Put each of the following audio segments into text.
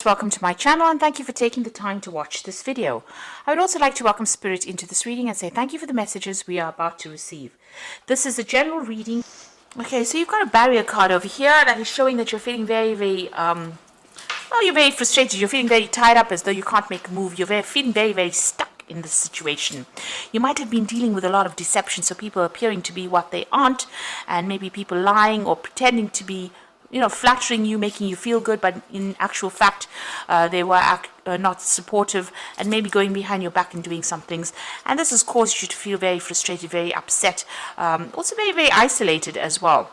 Welcome to my channel and thank you for taking the time to watch this video. I would also like to welcome Spirit into this reading and say thank you for the messages we are about to receive. This is a general reading. Okay, so you've got a barrier card over here that is showing that you're feeling very, you're very frustrated. You're feeling very tied up as though you can't make a move. You're feeling very stuck in this situation. You might have been dealing with a lot of deception, so people appearing to be what they aren't, and maybe people lying or pretending to be flattering you, making you feel good, but in actual fact, they were not supportive and maybe going behind your back and doing some things. And this has caused you to feel very frustrated, very upset, also very isolated as well.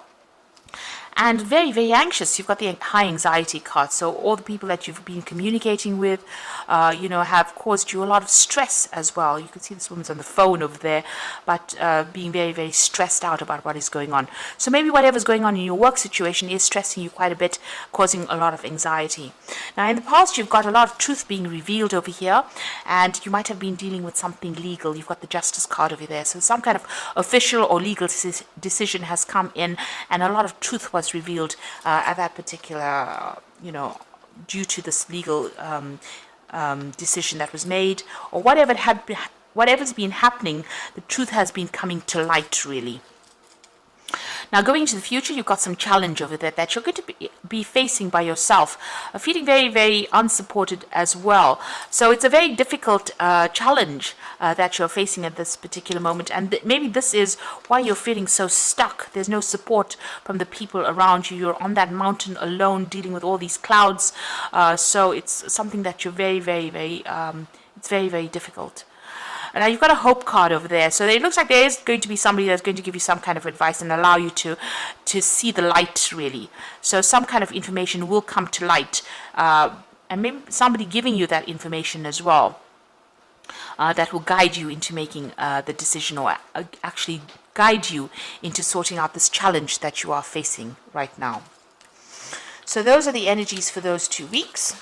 And very anxious. You've got the high anxiety card. So all the people that you've been communicating with, have caused you a lot of stress as well. You can see this woman's on the phone over there, but being very stressed out about what is going on. So maybe whatever's going on in your work situation is stressing you quite a bit, causing a lot of anxiety. Now, in the past, you've got a lot of truth being revealed over here, and you might have been dealing with something legal. You've got the justice card over there. So some kind of official or legal decision has come in, and a lot of truth was revealed at that particular, due to this legal decision that was made, or whatever's been happening, the truth has been coming to light, really. Now, going into the future, you've got some challenge over there that you're going to be facing by yourself, feeling very unsupported as well. So it's a very difficult challenge that you're facing at this particular moment, and maybe this is why you're feeling so stuck. There's no support from the people around you. You're on that mountain alone, dealing with all these clouds. So it's something that you're it's very difficult. And now you've got a hope card over there. So it looks like there is going to be somebody that's going to give you some kind of advice and allow you to see the light, really. So some kind of information will come to light. And maybe somebody giving you that information as well. That will guide you into making the decision, or actually guide you into sorting out this challenge that you are facing right now. So those are the energies for those 2 weeks.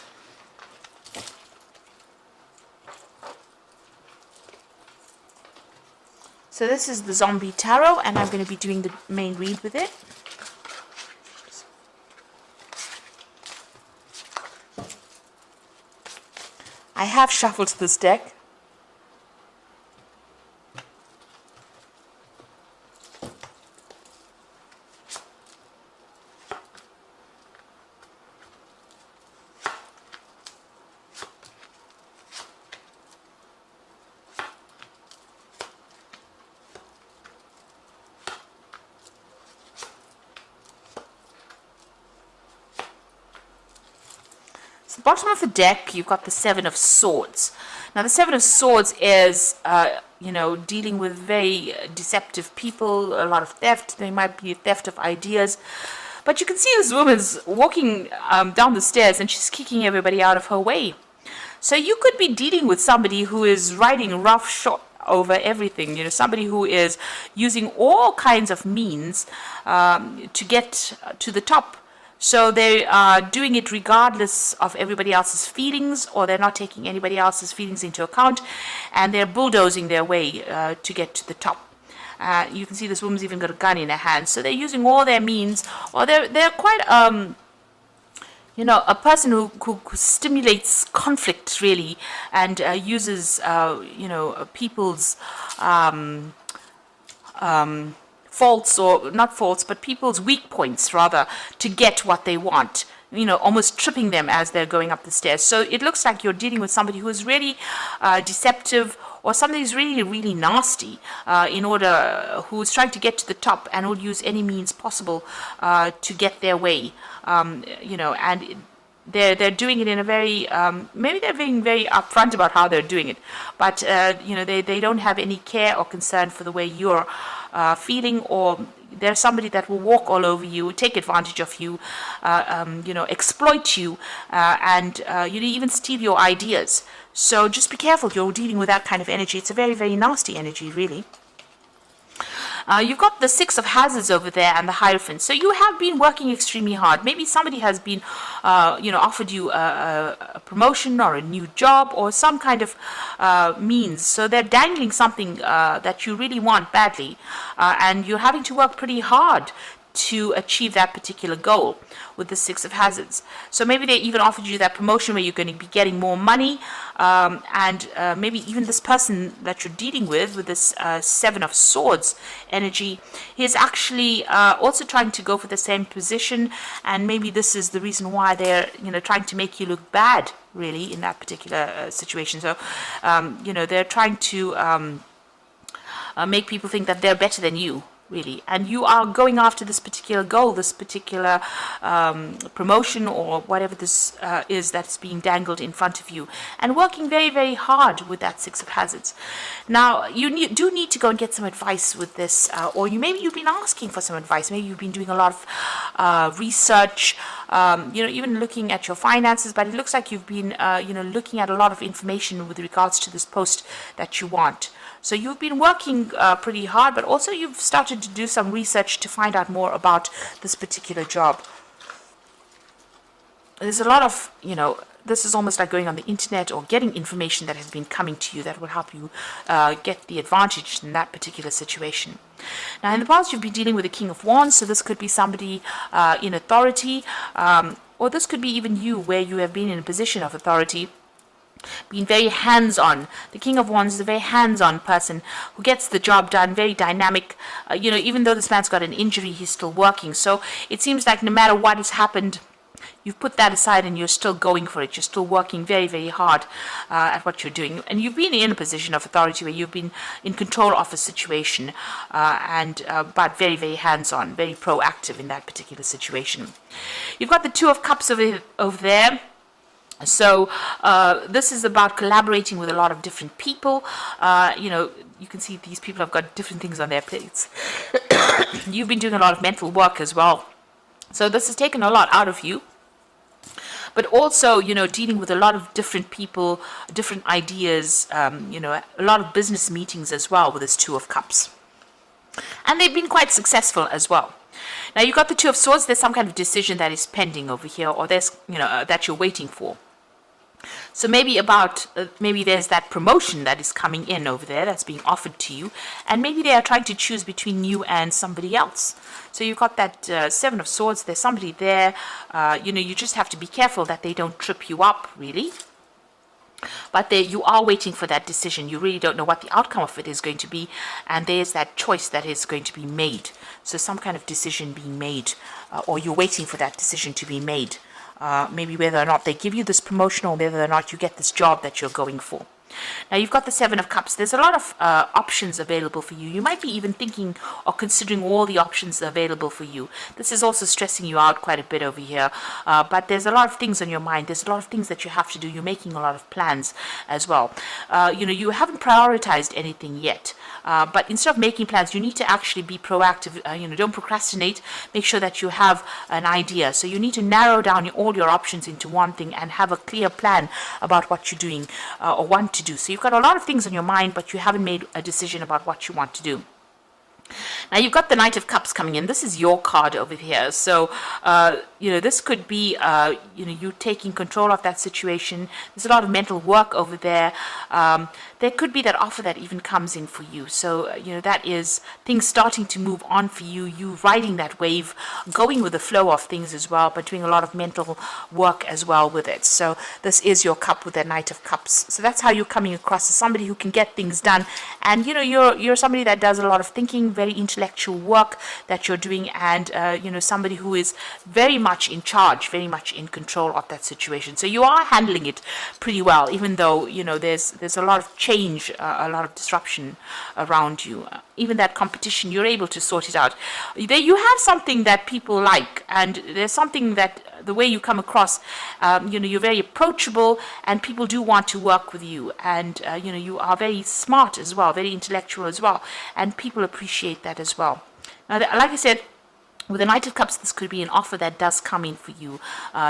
So this is the Zombie Tarot, and I'm going to be doing the main read with it. I have shuffled this deck. The bottom of the deck, you've got the Seven of Swords. Now, the Seven of Swords is, dealing with very deceptive people, a lot of theft. There might be a theft of ideas. But you can see this woman's walking down the stairs and she's kicking everybody out of her way. So you could be dealing with somebody who is riding roughshod over everything, somebody who is using all kinds of means to get to the top. So they are doing it regardless of everybody else's feelings, or they're not taking anybody else's feelings into account, and they're bulldozing their way to get to the top. You can see this woman's even got a gun in her hand. So they're using all their means, or they're quite a person who stimulates conflict, really, and uses people's faults, or not faults, but people's weak points, rather, to get what they want, almost tripping them as they're going up the stairs. So it looks like you're dealing with somebody who is really deceptive, or somebody who's really nasty, who's trying to get to the top and will use any means possible to get their way, and they're doing it in a very, maybe they're being very upfront about how they're doing it, but, they don't have any care or concern for the way you're feeling, or there's somebody that will walk all over you, take advantage of you, exploit you, and even steal your ideas. So just be careful. You're dealing with that kind of energy. It's a very nasty energy, really. You've got the Six of Hazards over there and the Hierophant. So you have been working extremely hard. Maybe somebody has been, offered you a promotion or a new job or some kind of means. So they're dangling something that you really want badly, and you're having to work pretty hard to achieve that particular goal with the Six of Hazards. So maybe they even offered you that promotion where you're going to be getting more money, and maybe even this person that you're dealing with this Seven of Swords energy, is actually also trying to go for the same position, and maybe this is the reason why they're trying to make you look bad, really, in that particular situation. So they're trying to make people think that they're better than you, really, and you are going after this particular goal, this particular promotion, or whatever this is that's being dangled in front of you, and working very, very hard with that Six of Hazards. Now, you do need to go and get some advice with this, or maybe you've been asking for some advice. Maybe you've been doing a lot of research, even looking at your finances, but it looks like you've been, looking at a lot of information with regards to this post that you want. So you've been working pretty hard, but also you've started to do some research to find out more about this particular job. There's a lot of, this is almost like going on the internet or getting information that has been coming to you that will help you get the advantage in that particular situation. Now, in the past, you've been dealing with the King of Wands, so this could be somebody in authority, or this could be even you, where you have been in a position of authority, being very hands-on. The King of Wands is a very hands-on person who gets the job done, very dynamic. Even though this man's got an injury, he's still working. So it seems like no matter what has happened, you've put that aside and you're still going for it. You're still working very, very hard at what you're doing. And you've been in a position of authority where you've been in control of a situation, but very, very hands-on, very proactive in that particular situation. You've got the Two of Cups over there. So this is about collaborating with a lot of different people. You can see these people have got different things on their plates. You've been doing a lot of mental work as well. So this has taken a lot out of you. But also, dealing with a lot of different people, different ideas, a lot of business meetings as well with this Two of Cups. And they've been quite successful as well. Now, you've got the Two of Swords. There's some kind of decision that is pending over here, or there's, that you're waiting for. So maybe maybe there's that promotion that is coming in over there that's being offered to you, and maybe they are trying to choose between you and somebody else. So you've got that Seven of Swords. There's somebody there. You just have to be careful that they don't trip you up, really. But you are waiting for that decision. You really don't know what the outcome of it is going to be, and there's that choice that is going to be made. So some kind of decision being made, or you're waiting for that decision to be made. Maybe whether or not they give you this promotion, or whether or not you get this job that you're going for. Now, you've got the Seven of Cups. There's a lot of options available for you. You might be even thinking or considering all the options available for you. This is also stressing you out quite a bit over here. But there's a lot of things on your mind. There's a lot of things that you have to do. You're making a lot of plans as well. You haven't prioritized anything yet. But instead of making plans, you need to actually be proactive. Don't procrastinate. Make sure that you have an idea. So you need to narrow down all your options into one thing and have a clear plan about what you're doing or want to do. So you've got a lot of things on your mind, but you haven't made a decision about what you want to do. Now, you've got the Knight of Cups coming in. This is your card over here. So, this could be, you taking control of that situation. There's a lot of mental work over there. There could be that offer that even comes in for you. So, that is things starting to move on for you. You riding that wave, going with the flow of things as well, but doing a lot of mental work as well with it. So, this is your cup with the Knight of Cups. So, that's how you're coming across as somebody who can get things done. And, you're somebody that does a lot of thinking, very intellectual work that you're doing, and somebody who is very much in charge, very much in control of that situation. So you are handling it pretty well, even though there's a lot of change, a lot of disruption around you. Even that competition, you're able to sort it out. There you have something that people like, and there's something that the way you come across, you're very approachable, and people do want to work with you, and you are very smart as well, very intellectual as well, and people appreciate that as well. Now, like I said, with the Knight of Cups, this could be an offer that does come in for you,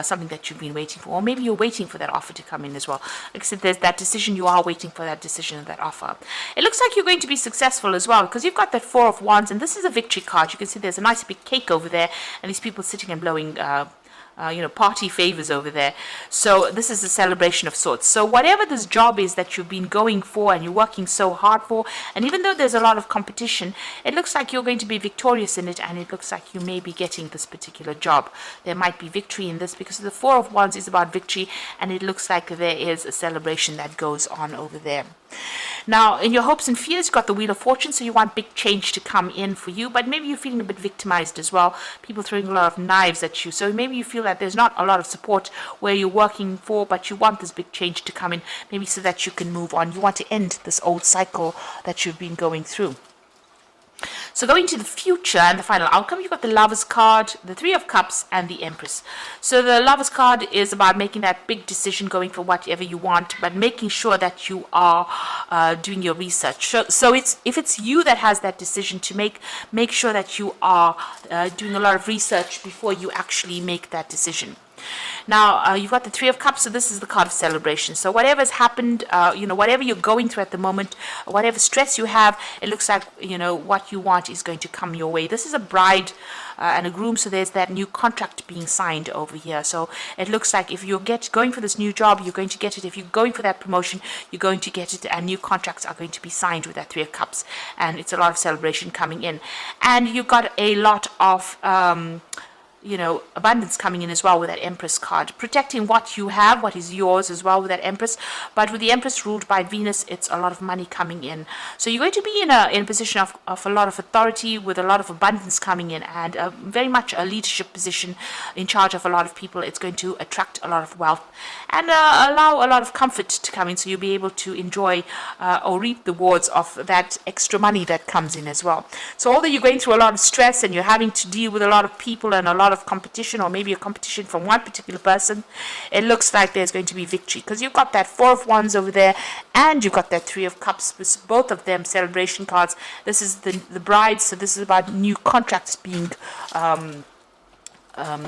something that you've been waiting for, or maybe you're waiting for that offer to come in as well. Like I said, there's that decision, you are waiting for that decision and that offer. It looks like you're going to be successful as well, because you've got that Four of Wands, and this is a victory card. You can see there's a nice big cake over there, and these people sitting and blowing party favors over there. So this is a celebration of sorts. So whatever this job is that you've been going for and you're working so hard for, and even though there's a lot of competition, it looks like you're going to be victorious in it, and it looks like you may be getting this particular job. There might be victory in this because the Four of Wands is about victory, and it looks like there is a celebration that goes on over there. Now, in your hopes and fears, you've got the Wheel of Fortune, so you want big change to come in for you, but maybe you're feeling a bit victimized as well. People throwing a lot of knives at you, so maybe you feel that there's not a lot of support where you're working for, but you want this big change to come in, maybe so that you can move on. You want to end this old cycle that you've been going through. So going to the future and the final outcome, you've got the Lovers card, the Three of Cups, and the Empress. So the Lovers card is about making that big decision, going for whatever you want, but making sure that you are doing your research. So if it's you that has that decision to make sure that you are doing a lot of research before you actually make that decision. Now, you've got the Three of Cups, so this is the card of celebration. So whatever's happened, whatever you're going through at the moment, whatever stress you have, it looks like, what you want is going to come your way. This is a bride and a groom, so there's that new contract being signed over here. So it looks like if you're going for this new job, you're going to get it. If you're going for that promotion, you're going to get it, and new contracts are going to be signed with that Three of Cups. And it's a lot of celebration coming in. And you've got a lot of abundance coming in as well with that Empress card, protecting what you have, what is yours as well with that Empress. But with the Empress ruled by Venus, it's a lot of money coming in. So you're going to be in a position of a lot of authority, with a lot of abundance coming in, and very much a leadership position in charge of a lot of people. It's going to attract a lot of wealth and allow a lot of comfort to come in, so you'll be able to enjoy or reap the rewards of that extra money that comes in as well. So although you're going through a lot of stress and you're having to deal with a lot of people and a lot of competition, or maybe a competition from one particular person, it looks like there's going to be victory, because you've got that Four of Wands over there, and you've got that Three of Cups, with both of them celebration cards. This is the bride, so this is about new contracts being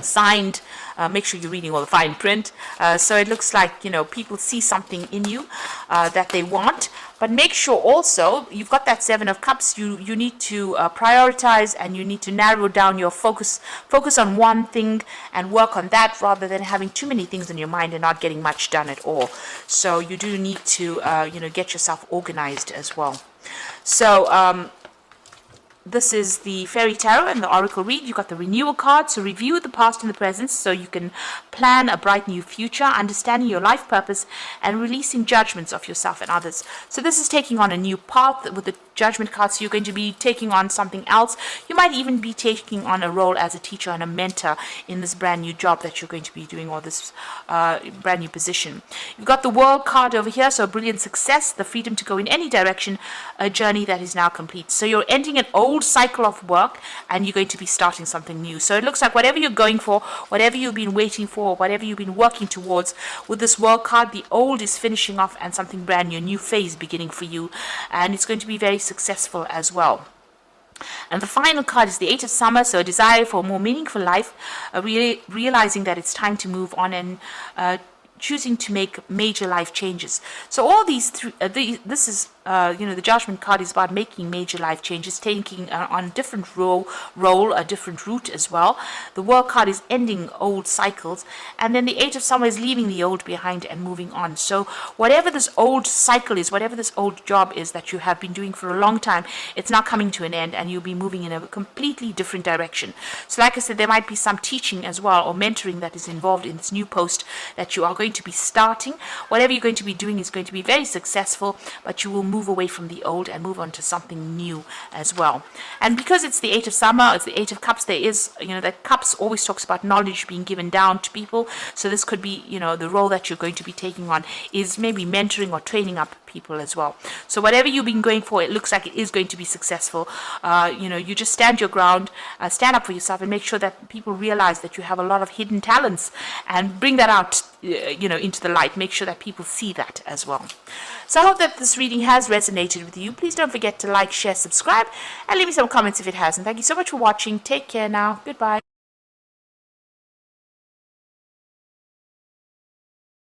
signed. Make sure you're reading all the fine print. So it looks like, people see something in you that they want. But make sure also, you've got that Seven of Cups, you need to prioritize, and you need to narrow down your focus on one thing and work on that, rather than having too many things in your mind and not getting much done at all. So you do need to, get yourself organized as well. So, this is the Fairy Tarot and the Oracle read. You've got the Renewal card, so review the past and the present so you can plan a bright new future, understanding your life purpose, and releasing judgments of yourself and others. So this is taking on a new path with the Judgment card, so you're going to be taking on something else. You might even be taking on a role as a teacher and a mentor in this brand new job that you're going to be doing, or this brand new position. You've got the World card over here, so brilliant success, the freedom to go in any direction, a journey that is now complete. So you're ending an old cycle of work, and you're going to be starting something new. So it looks like whatever you're going for, whatever you've been waiting for, whatever you've been working towards, with this World card, the old is finishing off and something brand new, a new phase beginning for you, and it's going to be very successful as well. And the final card is the Eight of Summer, so a desire for a more meaningful life, realizing that it's time to move on, and choosing to make major life changes. So all these this is the Judgment card is about making major life changes, taking on a different role, a different route as well. The World card is ending old cycles, and then the Eight of Summer is leaving the old behind and moving on. So whatever this old cycle is, whatever this old job is that you have been doing for a long time, it's now coming to an end, and you'll be moving in a completely different direction. So like I said, there might be some teaching as well, or mentoring, that is involved in this new post that you are going to be starting. Whatever you're going to be doing is going to be very successful, but you will move away from the old and move on to something new as well. And because it's the Eight of Summer, it's the Eight of Cups, there is, that Cups always talks about knowledge being given down to people. So this could be, the role that you're going to be taking on is maybe mentoring or training up people as well. So whatever you've been going for, it looks like it is going to be successful. You just stand your ground, stand up for yourself, and make sure that people realize that you have a lot of hidden talents, and bring that out into the light. Make sure that people see that as well. So I hope that this reading has resonated with you. Please don't forget to like, share, subscribe, and leave me some comments if it has. And thank you so much for watching. Take care now. Goodbye.